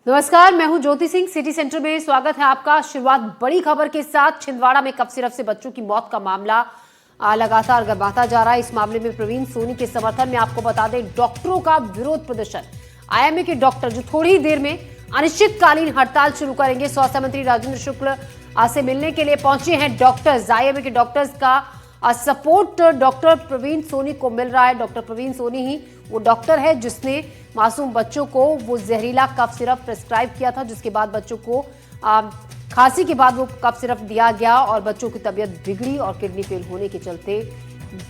नमस्कार, मैं हूं ज्योति सिंह। सिटी सेंटर में स्वागत है आपका। शुरुआत बड़ी खबर के साथ। छिंदवाड़ा में कफ सिरप से बच्चों की मौत का मामला लगातार गर्माता जा रहा है। इस मामले में प्रवीण सोनी के समर्थन में आपको बता दें, डॉक्टरों का विरोध प्रदर्शन। आईएमए के डॉक्टर जो थोड़ी देर में अनिश्चितकालीन हड़ताल शुरू करेंगे। स्वास्थ्य मंत्री राजेंद्र शुक्ल से मिलने के लिए पहुंचे हैं डॉक्टर्स। आईएमए के डॉक्टर्स का सपोर्ट डॉक्टर प्रवीण सोनी को मिल रहा है। डॉक्टर प्रवीण सोनी ही वो डॉक्टर है जिसने मासूम बच्चों को वो जहरीला कफ सिरप प्रेस्क्राइब किया था, जिसके बाद बच्चों को खांसी के बाद वो कफ सिरप दिया गया और बच्चों की तबीयत बिगड़ी और किडनी फेल होने के चलते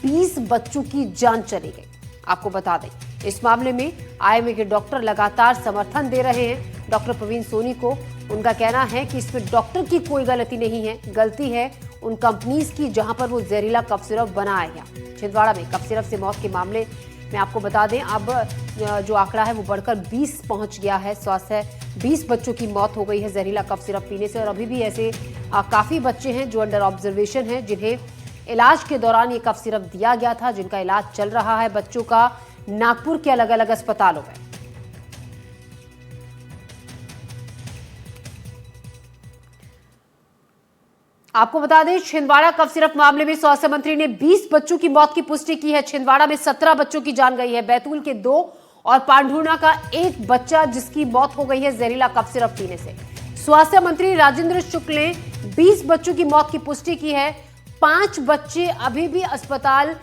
20 बच्चों की जान चली गई। आपको बता दें, इस मामले में आईएमए के डॉक्टर लगातार समर्थन दे रहे हैं डॉक्टर प्रवीण सोनी को। उनका कहना है कि इसमें डॉक्टर की कोई गलती नहीं है, गलती है उन कंपनीज की जहां पर वो जहरीला कफ सिरप बनाया गया। छिंदवाड़ा में कफ सिरप से मौत के मामले में आपको बता दें, अब जो आंकड़ा है वो बढ़कर 20 पहुंच गया है। स्वास्थ्य 20 बच्चों की मौत हो गई है जहरीला कफ सिरप पीने से। और अभी भी ऐसे काफी बच्चे हैं जो अंडर ऑब्जर्वेशन हैं, जिन्हें इलाज के दौरान ये कफ सिरप दिया गया था, जिनका इलाज चल रहा है बच्चों का नागपुर के अलग अलग अस्पतालों में। आपको बता दें, छिंदवाड़ा कफ सिरप मामले में स्वास्थ्य मंत्री ने 20 बच्चों की मौत की पुष्टि की है। छिंदवाड़ा में 17 बच्चों की जान गई है, बैतूल के 2 और पांढुर्णा का 1 बच्चा जिसकी मौत हो गई है जहरीला कफ सिरप पीने से। स्वास्थ्य मंत्री राजेंद्र शुक्ल ने 20 बच्चों की मौत की पुष्टि की है। 5 बच्चे अभी भी अस्पताल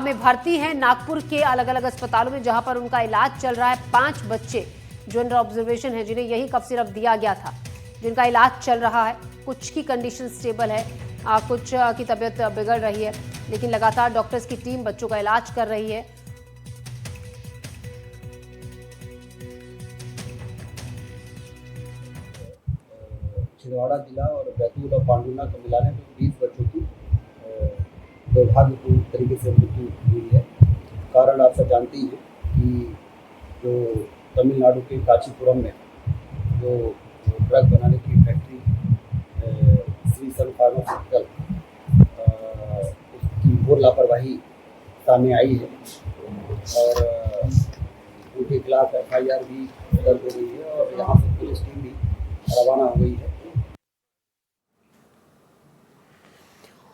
में भर्ती हैं, नागपुर के अलग अलग अस्पतालों में जहां पर उनका इलाज चल रहा है। 5 बच्चे जो अंडर ऑब्जर्वेशन है, जिन्हें यही कफ सिरप दिया गया था, जिनका इलाज चल रहा है। कुछ की कंडीशन स्टेबल है, कुछ की तबीयत बिगड़ रही है, लेकिन लगातार डॉक्टर्स की टीम बच्चों का इलाज कर रही है। छिंदवाड़ा जिला और बैतूल और पांडुर्णा को मिलाने में 20 बच्चों की दुर्भाग्यपूर्ण तरीके से मृत्यु हुई है। कारण आप सब जानते ही हैं कि जो तमिलनाडु के कांचीपुरम में जो ड्रग बनाने की फैक्ट्री श्री सन फार्मास्यूटिकल, उसकी घोर लापरवाही सामने आई है और उनके खिलाफ FIR भी दर्ज हो गई है और यहाँ से पुलिस टीम भी रवाना हो गई है।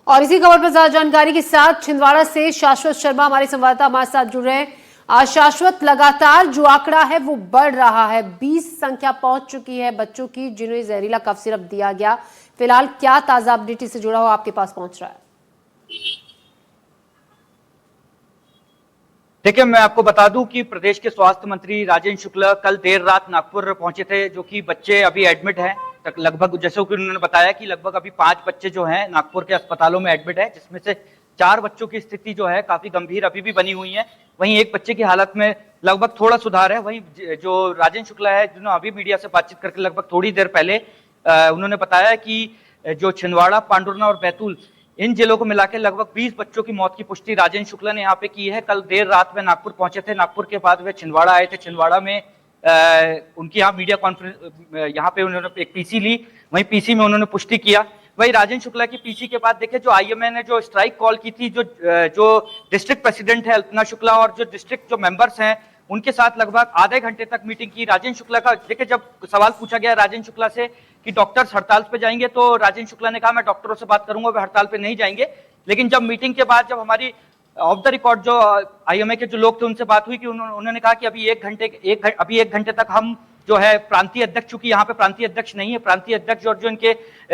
और इसी खबर पर ज्यादा जानकारी के साथ छिंदवाड़ा से शाश्वत शर्मा हमारे संवाददाता हमारे साथ जुड़ रहे हैं। शाश्वत, लगातार जो आंकड़ा है वो बढ़ रहा है, 20 संख्या पहुंच चुकी है बच्चों की जिन्हें जहरीला कफ सिरप दिया गया। फिलहाल क्या ताजा अपडेट से जुड़ा हो आपके पास पहुंच रहा है? देखिए, मैं आपको बता दूं कि प्रदेश के स्वास्थ्य मंत्री राजेंद्र शुक्ल कल देर रात नागपुर पहुंचे थे, जो कि बच्चे अभी एडमिट हैं। लगभग जैसे कि उन्होंने बताया कि लगभग अभी 5 बच्चे जो हैं नागपुर के अस्पतालों में एडमिट है, जिसमें से 4 बच्चों की स्थिति जो है काफी गंभीर अभी भी बनी हुई है। वहीं एक बच्चे की हालत में लगभग थोड़ा सुधार है। वहीं जो राजेंद्र शुक्ला है, जिन्होंने अभी मीडिया से बातचीत करके लगभग थोड़ी देर पहले उन्होंने बताया कि जो छिंदवाड़ा, पांडुर्णा और बैतूल, इन जिलों को मिलाकर लगभग 20 बच्चों की मौत की पुष्टि राजेंद्र शुक्ला ने यहाँ पे की है। कल देर रात में नागपुर पहुंचे थे, नागपुर के बाद वे छिंदवाड़ा आए थे। छिंदवाड़ा में उनकी यहाँ मीडिया कॉन्फ्रेंस, यहाँ पे उन्होंने एक पीसी ली, वहीं पीसी में उन्होंने पुष्टि किया। वही राजेंद्र शुक्ला की पीसी के बाद देखिए, जो आईएमए ने जो स्ट्राइक कॉल की थी, जो डिस्ट्रिक्ट प्रेसिडेंट है अल्पना शुक्ला और जो डिस्ट्रिक्ट जो मेंबर्स हैं, उनके साथ लगभग आधे घंटे तक मीटिंग की राजेंद्र शुक्ला का। देखिए, जब सवाल पूछा गया राजेंद्र शुक्ला से कि डॉक्टर्स हड़ताल पे जाएंगे, तो राजेंद्र शुक्ला ने कहा मैं डॉक्टरों से बात करूंगा, वे हड़ताल पे नहीं जाएंगे। लेकिन जब मीटिंग के बाद जब हमारी ऑफ द रिकॉर्ड जो आईएमए के जो लोग थे उनसे बात हुई कि उन्होंने कहा कि अभी एक घंटे तक हम जो है प्रांतीय अध्यक्ष, चूंकि यहाँ पे प्रांतीय अध्यक्ष नहीं है, प्रांतीय अध्यक्ष और जो इनके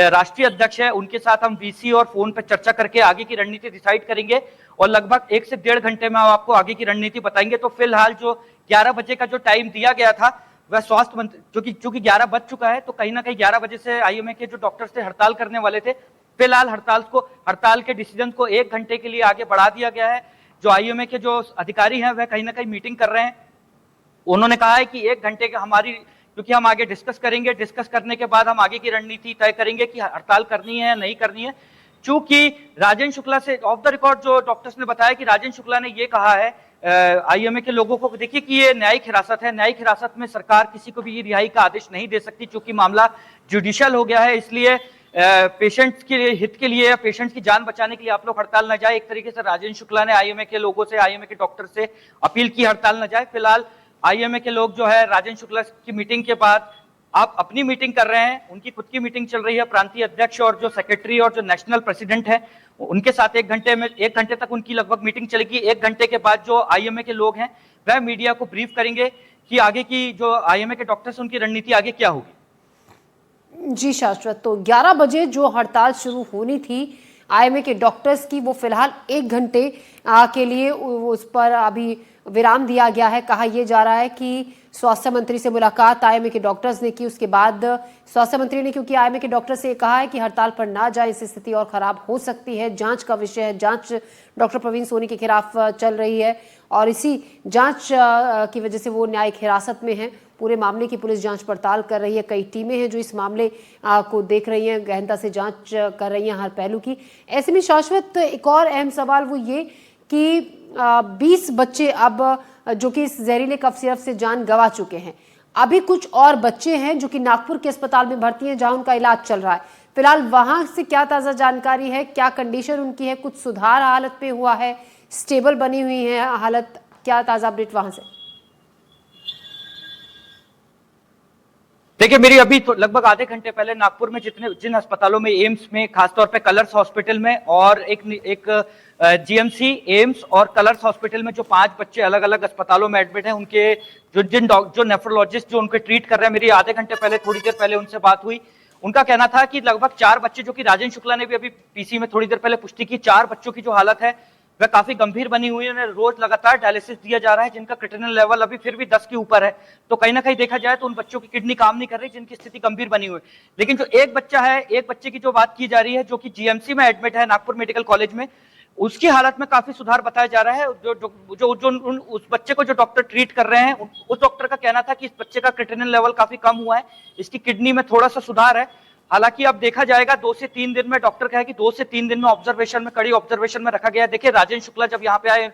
राष्ट्रीय अध्यक्ष है उनके साथ हम वीसी और फोन पे चर्चा करके आगे की रणनीति डिसाइड करेंगे और लगभग 1 से 1.5 घंटे में हम आपको आगे की रणनीति बताएंगे। तो फिलहाल जो 11 बजे का जो टाइम दिया गया था, वह स्वास्थ्य मंत्री, चूंकि 11 बज चुका है, तो कहीं ना कहीं 11 बजे से आईएमए के जो डॉक्टर्स थे हड़ताल करने वाले थे। फिलहाल हड़ताल के डिसीजन को 1 घंटे के लिए आगे बढ़ा दिया गया है। जो आईएमए के जो अधिकारी हैं वह कहीं ना कहीं मीटिंग कर रहे हैं। उन्होंने कहा है कि 1 घंटे के हमारी, क्योंकि हम आगे डिस्कस करेंगे, डिस्कस करने के बाद हम आगे की रणनीति तय करेंगे कि हड़ताल करनी है या नहीं करनी है। चूंकि राजेंद्र शुक्ला से ऑफ द रिकॉर्ड जो डॉक्टर्स ने बताया कि राजेंद्र शुक्ला ने ये कहा है आईएमए के लोगों को, देखिए कि ये न्यायिक हिरासत है, न्यायिक हिरासत में सरकार किसी को भी रिहाई का आदेश नहीं दे सकती। चूंकि मामला जुडिशियल हो गया है, इसलिए पेशेंट्स के हित के लिए या पेशेंट्स की जान बचाने के लिए आप लोग हड़ताल न जाए। एक तरीके से राजेंद्र शुक्ला ने आईएमए के लोगों से, आईएमए के डॉक्टर से अपील की हड़ताल न जाए। फिलहाल आईएमए के लोग जो है राजेंद्र शुक्ला की मीटिंग के बाद आप अपनी मीटिंग कर रहे हैं, उनकी खुद की मीटिंग चल रही है, प्रांतीय अध्यक्ष और जो सेक्रेटरी और जो नेशनल प्रेसिडेंट है उनके साथ 1 घंटे तक उनकी लगभग मीटिंग चलेगी। 1 घंटे के बाद जो आईएमए के लोग हैं वह मीडिया को ब्रीफ करेंगे कि आगे की जो आईएमए के डॉक्टर्स उनकी रणनीति आगे क्या होगी। जी शाश्वत, तो 11 बजे जो हड़ताल शुरू होनी थी आईएमए के डॉक्टर्स की, वो फिलहाल 1 घंटे के लिए उस पर अभी विराम दिया गया है। कहा यह जा रहा है कि स्वास्थ्य मंत्री से मुलाकात आईएमए के डॉक्टर्स ने की, उसके बाद स्वास्थ्य मंत्री ने, क्योंकि आईएमए के डॉक्टर से कहा है कि हड़ताल पर ना जाए, इससे स्थिति और खराब हो सकती है। जांच का विषय है, जांच डॉक्टर प्रवीण सोनी के खिलाफ चल रही है और इसी जांच की वजह से वो न्यायिक हिरासत में है। पूरे मामले की पुलिस जांच पड़ताल कर रही है, कई टीमें हैं जो इस मामले को देख रही हैं, गहनता से जांच कर रही हैं हर पहलू की। ऐसे में शाश्वत, एक और अहम सवाल वो ये कि 20 बच्चे अब जो कि इस जहरीले कफ सिरप से जान गंवा चुके हैं, अभी कुछ और बच्चे हैं जो कि नागपुर के अस्पताल में भर्ती हैं जहां उनका इलाज चल रहा है। फिलहाल वहां से क्या ताज़ा जानकारी है, क्या कंडीशन उनकी है, कुछ सुधार हालत पे हुआ है, स्टेबल बनी हुई है हालत, क्या ताज़ा अपडेट वहां से? देखिए, मेरी अभी तो लगभग आधे घंटे पहले नागपुर में जिन अस्पतालों में, एम्स में, खासतौर पे कलर्स हॉस्पिटल में और एक जीएमसी, एम्स और कलर्स हॉस्पिटल में जो 5 बच्चे अलग अलग अस्पतालों में एडमिट हैं, उनके जो नेफ्रोलॉजिस्ट जो उनको ट्रीट कर रहे हैं, मेरी आधे घंटे पहले, थोड़ी देर पहले उनसे बात हुई। उनका कहना था कि लगभग 4 बच्चे, जो कि राजेंद्र शुक्ला ने भी अभी पीसी में थोड़ी देर पहले पुष्टि की, 4 बच्चों की जो हालत है वह काफी गंभीर बनी हुई है। उन्हें रोज लगातार डायलिसिस दिया जा रहा है, जिनका क्रिटिनल लेवल अभी फिर भी 10 के ऊपर है। तो कहीं ना कहीं देखा जाए तो उन बच्चों की किडनी काम नहीं कर रही, जिनकी स्थिति गंभीर बनी हुई है। लेकिन जो एक बच्चा है, एक बच्चे की जो बात की जा रही है, जो कि जीएमसी में एडमिट है नागपुर मेडिकल कॉलेज में, उसकी हालत में काफी सुधार बताया जा रहा है। उस बच्चे को जो डॉक्टर ट्रीट कर रहे हैं, उस डॉक्टर का कहना था कि इस बच्चे का क्रिटिनल लेवल काफी कम हुआ है, इसकी किडनी में थोड़ा सा सुधार है। हालांकि अब देखा जाएगा 2 से 3 दिन में, डॉक्टर कहे कि 2 से 3 दिन में ऑब्जर्वेशन में, कड़ी ऑब्जर्वेशन में रखा गया। देखिए, राजेंद्र शुक्ला जब यहाँ पे आए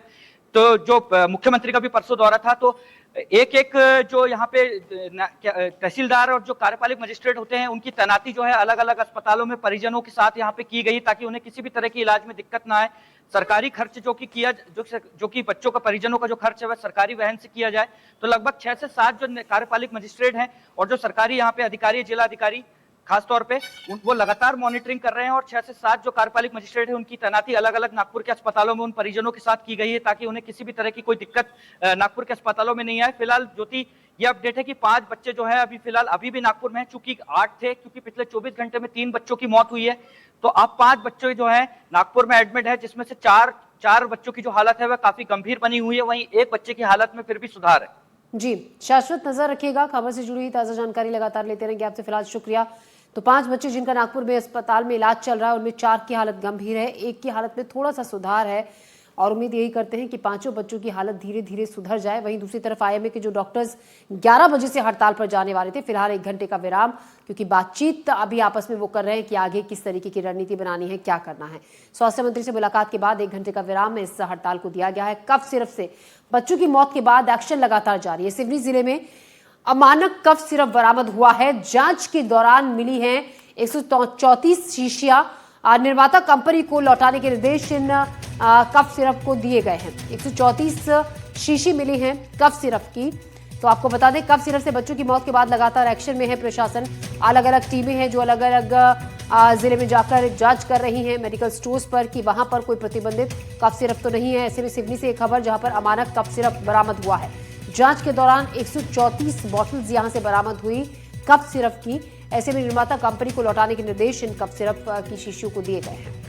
तो जो मुख्यमंत्री का भी परसों दौरा था, तो एक जो यहाँ पे तहसीलदार और जो कार्यपालिक मजिस्ट्रेट होते हैं, उनकी तैनाती जो है अलग अलग अस्पतालों में परिजनों के साथ यहाँ पे की गई, ताकि उन्हें किसी भी तरह की इलाज में दिक्कत ना आए। सरकारी खर्च जो कि बच्चों का, परिजनों का जो खर्च है वह सरकारी वहन से किया जाए। तो लगभग 6 से 7 जो कार्यपालिक मजिस्ट्रेट हैं और जो सरकारी यहाँ पे अधिकारी, जिला अधिकारी खासतौर पे, वो लगातार मॉनिटरिंग कर रहे हैं और 6 से 7 जो कार्यपालिक मजिस्ट्रेट है उनकी तैनाती अलग अलग नागपुर के अस्पतालों में उन परिजनों के साथ की गई है, ताकि उन्हें किसी भी तरह की कोई दिक्कत नागपुर के अस्पतालों में नहीं आए। फिलहाल ज्योति, ये अपडेट है कि 5 बच्चे जो है अभी फिलहाल अभी भी नागपुर में है, चूंकि 8 थे, क्योंकि पिछले 24 घंटे में 3 बच्चों की मौत हुई है। तो अब 5 बच्चे जो है नागपुर में एडमिट है, जिसमें से 4 बच्चों की जो हालत है वह काफी गंभीर बनी हुई है, वहीं एक बच्चे की हालत में फिर भी सुधार है। जी शाश्वत, नजर रखिएगा, खबर से जुड़ी हुई ताज़ा जानकारी लगातार लेते रहेंगे आपसे। फिलहाल शुक्रिया। तो 5 बच्चे जिनका नागपुर में अस्पताल में इलाज चल रहा है, उनमें 4 की हालत गंभीर है, 1 की हालत में थोड़ा सा सुधार है और उम्मीद यही करते हैं कि 5 बच्चों की हालत धीरे धीरे सुधर जाए। वहीं दूसरी तरफ आईएमए के जो डॉक्टर्स 11 बजे से हड़ताल पर जाने वाले थे, फिलहाल 1 घंटे का विराम, क्योंकि बातचीत अभी आपस में वो कर रहे हैं कि आगे किस तरीके की रणनीति बनानी है, क्या करना है। स्वास्थ्य मंत्री से मुलाकात के बाद 1 घंटे का विराम इस हड़ताल को दिया गया है। कफ सिरप से बच्चों की मौत के बाद एक्शन लगातार जारी है। सिवनी जिले में अमानक कफ सिरप बरामद हुआ है। जांच के दौरान मिली है 134 शीशियां। निर्माता कंपनी को लौटाने के निर्देश इन कफ सिरप को दिए गए हैं। 134 शीशी मिली हैं कफ सिरप की। तो आपको बता दें, कफ सिरप से बच्चों की मौत के बाद लगातार एक्शन में है प्रशासन। अलग अलग टीमें हैं जो अलग अलग जिले में जाकर जांच कर रही हैं मेडिकल स्टोर्स पर कि वहां पर कोई प्रतिबंधित कफ सिरप तो नहीं है। ऐसे में सिवनी से एक खबर जहां पर अमानक कफ सिरप बरामद हुआ है। जांच के दौरान 134 बॉटल्स यहां से बरामद हुई कफ सिरप की। ऐसे में निर्माता कंपनी को लौटाने के निर्देश इन कफ सिरप की शीशियों को दिए गए हैं।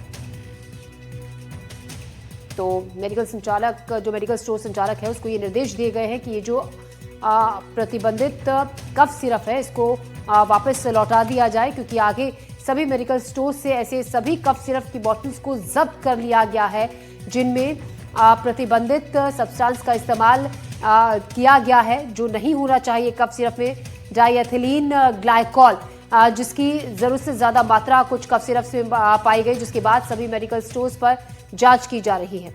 तो मेडिकल संचालक, जो मेडिकल स्टोर संचालक है, उसको ये निर्देश दिए गए हैं कि ये जो प्रतिबंधित कफ सिरप है इसको वापस लौटा दिया जाए, क्योंकि आगे सभी मेडिकल स्टोर से ऐसे सभी कफ सिरप की बॉटल्स को जब्त कर लिया गया है जिनमें प्रतिबंधित सब्सटेंस का इस्तेमाल किया गया है, जो नहीं होना चाहिए कफ सिरप में। डाइएथिलीन ग्लाइकॉल, जिसकी जरूरत से ज्यादा मात्रा कुछ कफ सिरप में पाई गई, जिसके बाद सभी मेडिकल स्टोर्स पर जांच की जा रही है।